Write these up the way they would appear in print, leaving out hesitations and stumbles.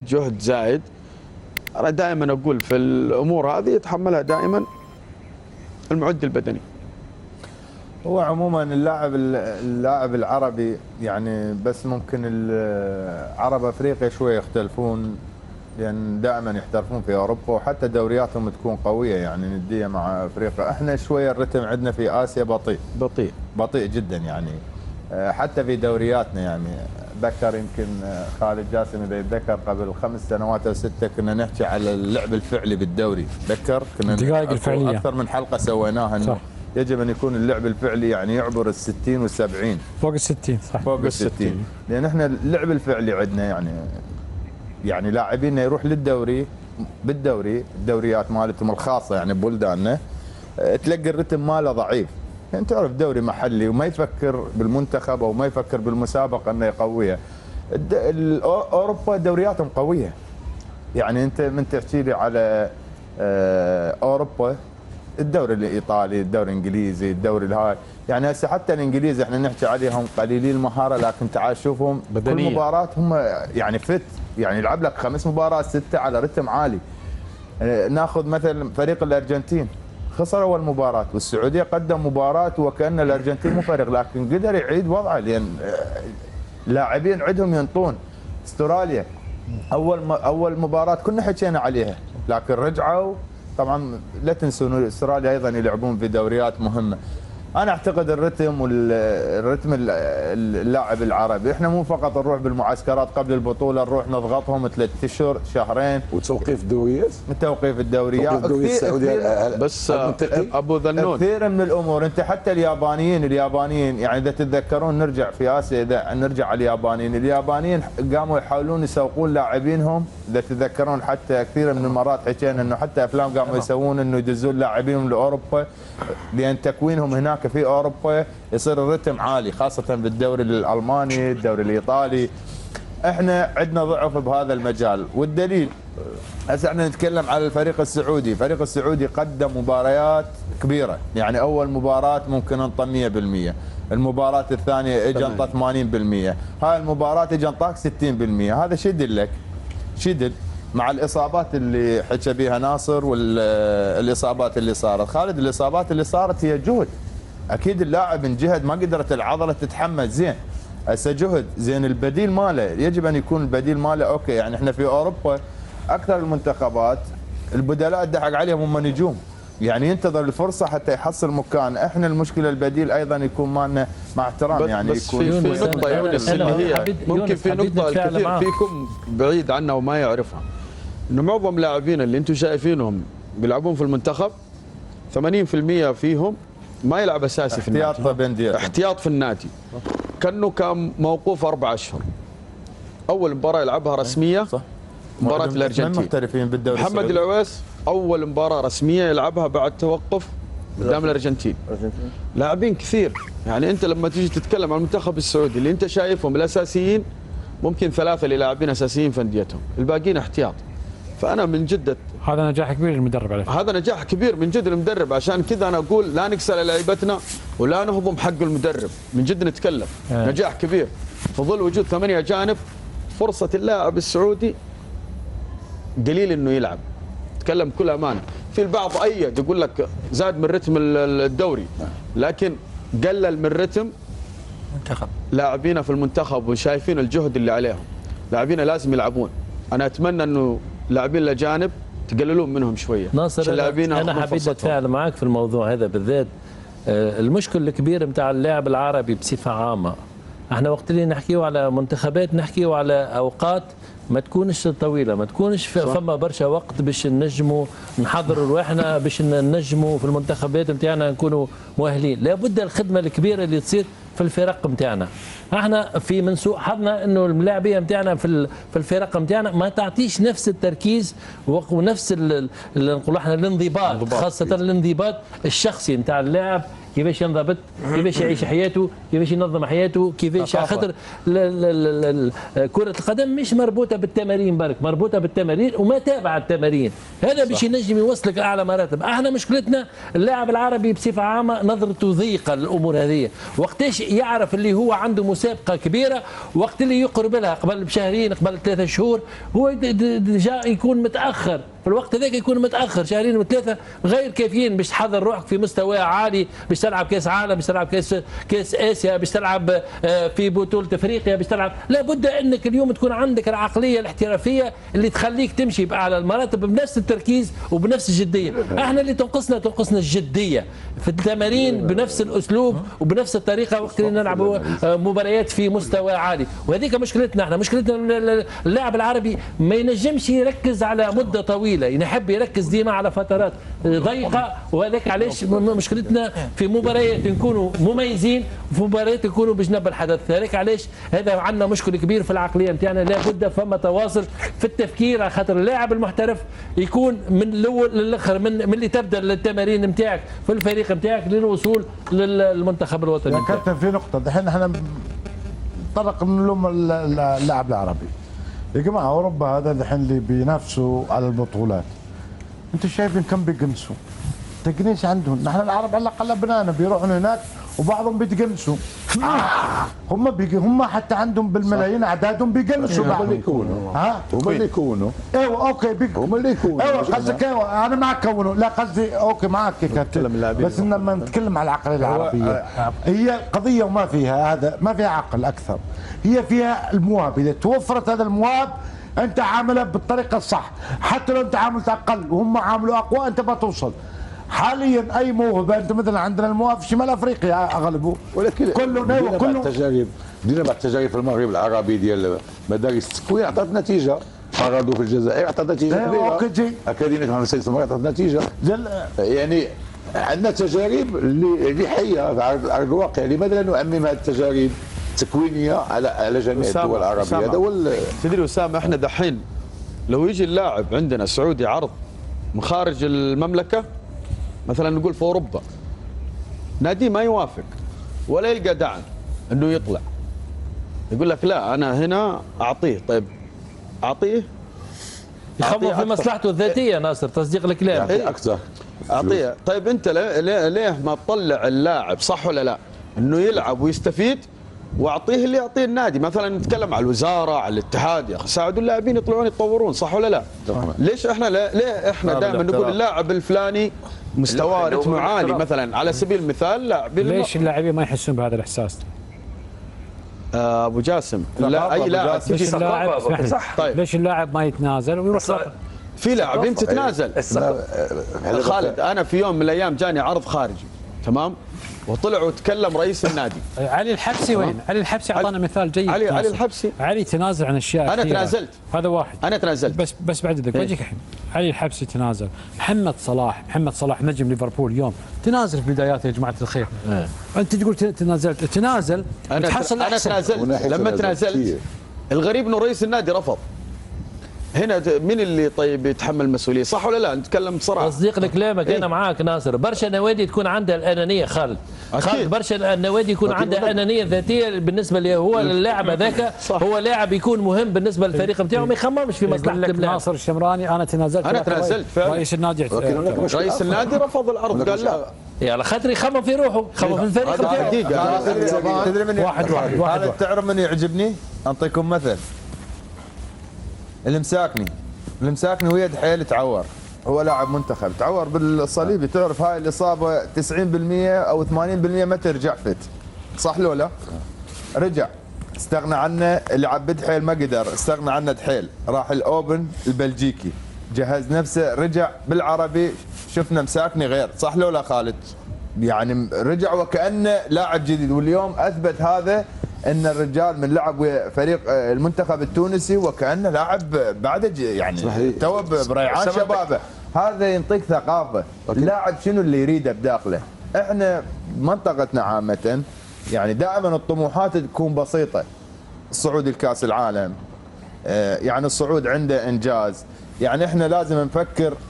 جهد زايد. أنا دائما أقول في الأمور هذه يتحملها دائما المعد البدني. هو عموما اللاعب العربي يعني بس ممكن العرب افريقيا شويه يختلفون، لان دائما يحترفون في اوروبا وحتى دورياتهم تكون قويه يعني نديه مع افريقيا. احنا شويه الرتم عندنا في اسيا بطيء جدا يعني. حتى في دورياتنا يعني ذكر يمكن خالد جاسم اذا يتذكر قبل 5 سنوات او 6 كنا نحكي على اللعب الفعلي بالدوري، تذكر كنا الدقائق الفعليه اكثر من حلقه سويناها انه يجب ان يكون اللعب الفعلي يعني يعبر ال 60 وال 70 فوق ال 60 صح فوق ال 60 لان احنا اللعب الفعلي عندنا يعني لاعبينا يروح بالدوري الدوريات مالتهم الخاصه يعني ببلداننا تلقى الرتم ماله ضعيف. يعني تعرف دوري محلي وما يفكر بالمنتخب او ما يفكر بالمسابقه انه يقويها. اوروبا دورياتهم قويه. يعني انت من تحكي لي على اوروبا الدوري الايطالي، الدوري الانجليزي، الدوري الهاي، يعني هسه حتى الانجليزي احنا نحكي عليهم قليلي المهاره لكن تعال شوفهم بدنيا. كل مباراه هم يعني فت، يعني يلعب لك 5 مباريات 6 على رتم عالي. ناخذ مثلا فريق الارجنتين خسر اول مباراه والسعوديه قدم مباراه وكان الارجنتين مو فريق لكن قدر يعيد وضعه لان لاعبين عندهم ينطون. استراليا اول مباراه كنا حكينا عليها لكن رجعوا. طبعا لا تنسون استراليا ايضا يلعبون في دوريات مهمه. انا اعتقد الرتم اللاعب العربي احنا مو فقط نروح بالمعسكرات قبل البطوله نروح نضغطهم 3 اشهر شهرين وتوقيف الدوريات توقيف الدوريات السعوديه بس ابو ذنون كثير من الامور. انت حتى اليابانيين يعني اذا تتذكرون نرجع في اسيا اذا نرجع على اليابانيين قاموا يحاولون يسوقون لاعبينهم. اذا تتذكرون حتى كثير من المرات حكينا انه حتى افلام قاموا يسوون انه يدزون لاعبينهم لاوروبا لان تكوينهم هناك في اوروبا يصير الرتم عالي خاصه بالدوري الالماني، الدوري الايطالي. احنا عندنا ضعف بهذا المجال والدليل هسه احنا نتكلم على الفريق السعودي. الفريق السعودي قدم مباريات كبيره، يعني اول مباراه ممكن انطى 100%، المباراه الثانيه اجى انطى 80%، هاي المباراه اجى انطاك 60%. هذا شو يدلك؟ شو يدل؟ مع الاصابات اللي حكى بها ناصر والاصابات اللي صارت. خالد الاصابات اللي صارت هي جهد. اكيد اللاعب انجهد ما قدرت العضله تتحمل زين. هسه جهد زين البديل ماله يجب ان يكون البديل ماله اوكي. يعني احنا في اوروبا اكثر المنتخبات البدلاء دحق عليهم هم نجوم، يعني ينتظر الفرصه حتى يحصل مكان. احنا المشكله البديل ايضا يكون مالنا مع احترام يعني بس يكون في نقطه يونس اللي هي ممكن في نقطه الكثير فيكم بعيد عنها وما يعرفها، انه معظم لاعبين اللي انتم شايفينهم بيلعبون في المنتخب 80% فيهم ما يلعب اساسي في النادي، احتياط في النادي. كان موقوف 4 اشهر. اول مباراه يلعبها رسميه صح مباراه الارجنتين. محترفين بالدوري محمد العويس اول مباراه رسميه يلعبها بعد توقف قدام الارجنتين. لاعبين كثير، يعني انت لما تيجي تتكلم عن المنتخب السعودي اللي انت شايفهم الاساسيين ممكن 3 اللي لاعبين اساسيين في انديتهم، الباقيين احتياط. فانا من جد هذا نجاح كبير للمدرب على فكرة. هذا نجاح كبير من جد المدرب. عشان كذا انا اقول لا نكسر لعيبتنا ولا نهضم حق المدرب، من جد نتكلم نجاح كبير في ظل وجود 8 اجانب. فرصه اللاعب السعودي قليل انه يلعب، تكلم بكل امانه. في البعض ايد يقول لك زاد من رتم الدوري لكن قلل من رتم منتخب لاعبينا في المنتخب وشايفين الجهد اللي عليهم. لاعبينا لازم يلعبون. انا اتمنى انه لاعبين الاجانب تقللون منهم شويه. ناصر انا حبيت اتفاعل معك في الموضوع هذا بالذات. المشكله الكبيره نتاع اللاعب العربي بصفه عامه، احنا وقت اللي نحكيو على منتخبات نحكيو على اوقات ما تكونش طويله، ما تكونش فما برشا وقت باش نجموا نحضروا رواحنا باش نجموا في المنتخبات نتاعنا نكونوا مؤهلين. لابد الخدمه الكبيره اللي تصير في الفرق نتاعنا. احنا من سوء حظنا انه الملاعبيه نتاعنا في الفرق نتاعنا ما تعطيش نفس التركيز ونفس نقولوا احنا الانضباط، خاصه الانضباط الشخصي نتاع اللاعب كيفاش ينضبط، كيفاش يعيش حياته، كيفاش ينظم حياته، كيفاش خاطر كرة القدم مش مربوطة بالتمارين برك، مربوطة بالتمارين وما تابع التمارين، هذا باش ينجم يوصلك أعلى مراتب. احنا مشكلتنا اللاعب العربي بصفة عامة نظرته ضيقة للأمور هذه، وقتاش يعرف اللي هو عنده مسابقة كبيرة، وقت اللي يقرب لها قبل بشهرين قبل 3 شهور هو ديجا يكون متأخر، في الوقت هذاك يكون متأخر، شهرين وثلاثة غير كافيين باش تحضر روحك في مستوى عالي، باش تلعب كاس عالم، باش تلعب كاس اسيا، باش تلعب في بطولة افريقيا، باش تلعب، لابد انك اليوم تكون عندك العقلية الاحترافية اللي تخليك تمشي بأعلى المراتب بنفس التركيز وبنفس الجدية. احنا اللي تنقصنا الجدية في التمارين بنفس الاسلوب وبنفس الطريقة وقت اللي نلعب مباريات في مستوى عالي، وهذيك مشكلتنا احنا. مشكلتنا اللاعب العربي ما ينجمش يركز على مدة طويلة، يحب يركز ديما على فترات ضيقة، وهذاك علاش مشكلتنا في مباريات نكونوا مميزين وفي مباريات نكونوا بجنب الحدث. هذاك علاش هذا عندنا مشكل كبير في العقلية نتاعنا، لابد فما تواصل في التفكير، على خاطر اللاعب المحترف يكون من الاول للاخر، من اللي تبدا التمارين نتاعك في الفريق نتاعك للوصول للمنتخب الوطني. يا كابتن في نقطة دحين احنا نطرق نلوم اللاعب العربي. يا جماعة اوروبا هذا دحين اللي بينافسوا على البطولات، انتم شايفين كم بيقنسوا؟ تقنيس عندهم، نحن العرب على الاقل بنانا بيروحوا هناك وبعضهم بيتقنسوا. هم حتى عندهم بالملايين اعدادهم بيقنسوا. هم اللي يكونوا هم اللي يكونوا ايوه اوكي هم اللي يكونوا. ايوه قصدك ايوه انا معك كونوا، لا قصدي اوكي معك كابتن، بس لما نتكلم على العقليه العربيه هي قضيه وما فيها هذا، ما فيها عقل اكثر، هي فيها المواهب. اذا توفرت هذا المواهب انت عاملها بالطريقه الصح، حتى لو انت عاملت اقل وهم عاملوا اقوى انت بتوصل. حاليا اي موهبه، انت مثلا عندنا المواهب في شمال افريقيا اغلبه، ولكن كله بدينا بعد التجارب في المغرب العربي ديال مدارس التكوين اعطت نتيجه، فرضوا في الجزائر اعطت نتيجه كبيره، اكاديميه المهندسين في المغرب اعطت نتيجه. يعني عندنا تجارب اللي حيه على ارض الواقع، لماذا لا نعمم هذه التجارب التكوينيه على جميع الدول العربيه؟ هذا هو تدري اسامه، احنا دحين لو يجي اللاعب عندنا سعودي عرض من خارج المملكه، مثلا نقول في اوروبا، نادي ما يوافق ولا يلقى دعم انه يطلع، يقول لك لا انا هنا اعطيه. طيب اعطيه يخمم في مصلحته الذاتيه ناصر، تصديق الكلام اكثر اعطيه. طيب انت ليه ما تطلع اللاعب صح ولا لا انه يلعب ويستفيد، واعطيه اللي يعطيه النادي. مثلا نتكلم على الوزاره، على الاتحاد، يا اخي ساعدوا اللاعبين يطلعون يتطورون، صح ولا لا؟ ليش احنا ليه احنا دائما نقول اللاعب الفلاني مستواه رتمه عالي؟ مثلا على سبيل المثال لاعبين، ليش اللاعبين ما يحسون بهذا الاحساس؟ ابو جاسم، لا اي لاعب تجي صح. طيب ليش اللاعب ما يتنازل ويروح؟ في لاعبين تتنازل. خالد انا في يوم من الايام جاني عرض خارجي، تمام، وطلع وتكلم رئيس النادي علي الحبسي. وين علي الحبسي؟ اعطانا مثال جيد. علي الحبسي، علي تنازل عن اشياء انا كثيرة. تنازلت، هذا واحد، انا تنازلت بس بعد ذلك بجيك الحين. علي الحبسي تنازل، محمد صلاح نجم ليفربول اليوم تنازل في بداياته يا جماعه الخير. انت تقول تنازل انا تنازلت. لما تنازلت الغريب انه رئيس النادي رفض. هنا مين اللي طيب يتحمل مسؤوليه، صح ولا لا؟ نتكلم بصراحه. تصديق لكلامك انا معاك ناصر. برشا نوادي تكون عندها الانانيه خالد، برشا النوادي يكون عندها انانيه ذاتيه بالنسبه له هو اللاعب هذاك، هو لاعب يكون مهم بالنسبه للفريق نتاعو، ما يخممش في مصلحه اللاعب. ناصر الشمراني انا تنازلت فعلا. رئيس النادي رفض العرض، قال لا يا على خاطر يخمم في روحه، يخمم في الفريق نتاعو. تدري من واحد تعرف من يعجبني؟ اعطيكم مثل. المساكني ويد حيل تعور، هو لاعب منتخب تعور بالصليبي، تعرف هاي الاصابه 90% او 80% ما ترجع فت، صح لو لا؟ رجع استغنى عنه، لعب بدحيل ما قدر، استغنى عنه دحيل، راح الاوبن البلجيكي، جهز نفسه، رجع بالعربي شفنا مساكني غير، صح لو لا خالد؟ يعني رجع وكانه لاعب جديد، واليوم اثبت هذا ان الرجال من لعب فريق المنتخب التونسي وكانه لاعب بعد يعني تو بريعان شبابه. هذا ينطيك ثقافه، اللاعب شنو اللي يريده بداخله. احنا منطقتنا عامه يعني دائما الطموحات تكون بسيطه، الصعود لكاس العالم، يعني الصعود عنده انجاز، يعني احنا لازم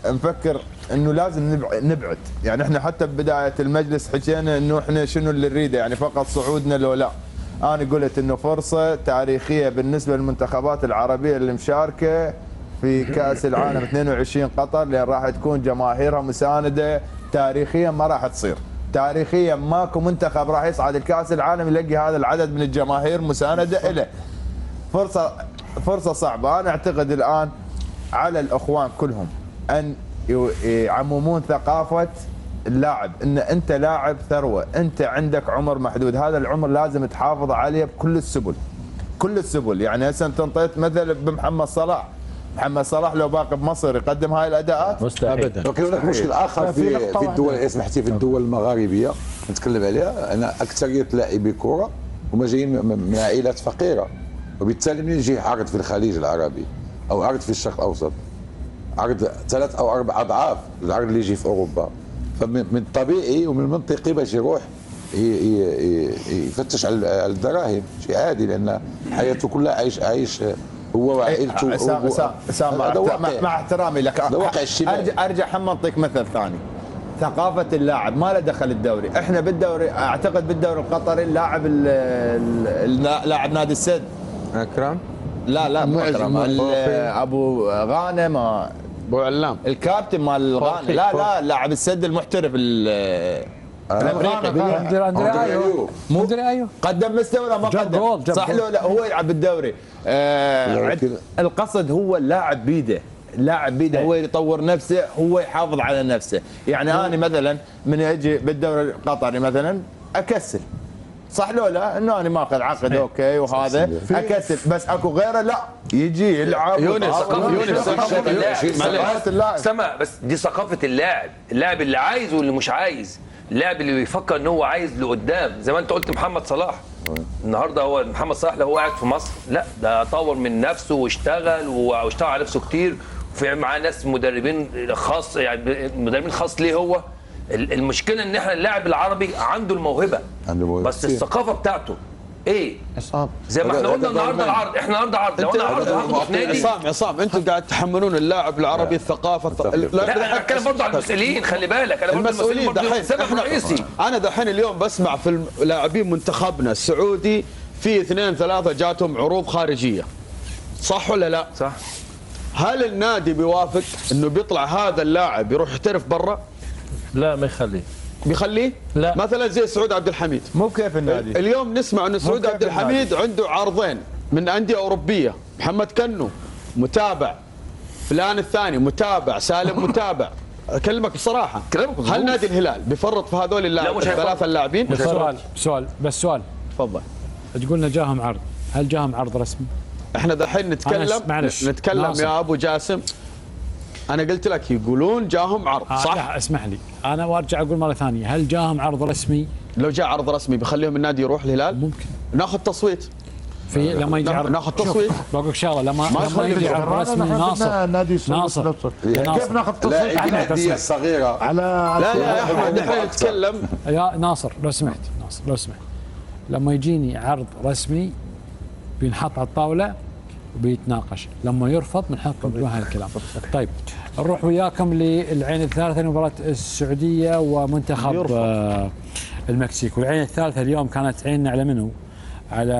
نفكر انه لازم نبعد، يعني احنا حتى ببدايه المجلس حكينا انه احنا شنو اللي نريده، يعني فقط صعودنا لو لا. انا قلت انه فرصه تاريخيه بالنسبه للمنتخبات العربيه اللي مشاركه في كاس العالم 22 قطر، لان راح تكون جماهيرها مسانده تاريخيا، ما راح تصير تاريخيا ماكو منتخب راح يصعد الكاس العالم يلاقي هذا العدد من الجماهير مسانده له. فرصه صعبه. انا اعتقد الان على الاخوان كلهم ان يعممون ثقافه اللاعب، ان انت لاعب ثروه، انت عندك عمر محدود، هذا العمر لازم تحافظ عليه بكل السبل، كل السبل. يعني هسه انت انطيت مثل بمحمد صلاح، محمد صلاح لو باقي بمصر يقدم هاي الاداءات مستحيل ابدا. لكن هناك مشكل اخر في الدول، اسمحتي، في الدول المغاربيه نتكلم عليها. انا اكثريه لاعبي كره هما جايين من عائلات فقيره، وبالتالي من يجي عرض في الخليج العربي او عرض في الشرق الاوسط، عرض 3 أو 4 اضعاف العرض اللي يجي في اوروبا، فمن الطبيعي ومن المنطقي باش يروح يفتش على الدراهم، شيء عادي، لان حياته كلها عايش هو وعائلته. مع احترامي لك، ارجع هم اعطيك مثل ثاني. ثقافة اللاعب ما له دخل الدوري، احنا بالدوري اعتقد بالدوري القطري اللاعب لاعب نادي السد اكرم، لا مو اكرم، ابو غانم، ابو علام، الكابتن مال الغانم، لا لاعب السد المحترف مدري ايوه قدم مستوى ولا ما قدم؟ صح لو لا هو يلعب بالدوري. القصد هو اللاعب بيده، اللاعب بيده هو يطور نفسه، هو يحافظ على نفسه. يعني انا مثلا من اجي بالدوري القطري مثلا اكسل، صح لو لا، انه انا ماخذ عقد اوكي وهذا اكسل، بس اكو غيره لا يجي يلعب. يونس سمع بس، دي ثقافه اللاعب اللي عايز واللي مش عايز، اللاعب اللي بيفكر ان هو عايز لقدام. زي ما انت قلت محمد صلاح النهارده، هو محمد صلاح لو هو قاعد في مصر لا، ده طور من نفسه واشتغل على نفسه كتير، وفي معاه ناس مدربين خاص، يعني مدربين خاص ليه هو. المشكله ان احنا اللاعب العربي عنده الموهبه بس الثقافه بتاعته ايه؟ زي ما احنا قلنا النهارده العرض، احنا النهارده عرض، لو انا عرض هاخده في نادي. عصام انتم قاعد تحملون اللاعب العربي الثقافه. لا انا بتكلم برضه على المسؤولين، خلي بالك، انا برضه المسؤولين دحين سبب رئيسي. انا دحين اليوم بسمع في لاعبين منتخبنا السعودي في 2 3 جاتهم عروض خارجيه، صح ولا لا؟ صح. هل النادي بيوافق انه بيطلع هذا اللاعب يروح يحترف برا؟ لا ما يخليه. بيخليه؟ لا. مثلا زي سعود عبد الحميد، مو كيف النادي اليوم نسمع انه سعود عبد الحميد عنده عرضين من انديه اوروبيه، محمد كنو متابع، فلان الثاني متابع، سالم متابع. اكلمك بصراحه، هل نادي الهلال بيفرط في هذول الثلاثه اللاعبين؟ سؤال تفضل. تقول لنا جاهم عرض، هل جاهم عرض رسمي؟ احنا دحين نتكلم ناصر. يا ابو جاسم، انا قلت لك يقولون جاهم عرض، صح؟ لا اسمح لي، انا وارجع اقول مره ثانيه، هل جاهم عرض رسمي؟ لو جاء عرض رسمي بيخليهم النادي يروح الهلال؟ ممكن ناخذ تصويت. في لما يجي عرض ناخذ تصويت. بقول لك شغله، لما يجي عرض رسمي ناصر كيف ناخذ تصويت على الانديه الصغيره؟ على لا يا احمد نحن نتكلم يا ناصر لو سمحت، لما يجيني عرض رسمي بينحط على الطاوله وبيتناقش، لما يرفض بنحط بوجه الكلام. طيب نروح وياكم للعين الثالثه، مباراه السعوديه ومنتخب المكسيك. والعين الثالثه اليوم كانت عيننا على منو؟ على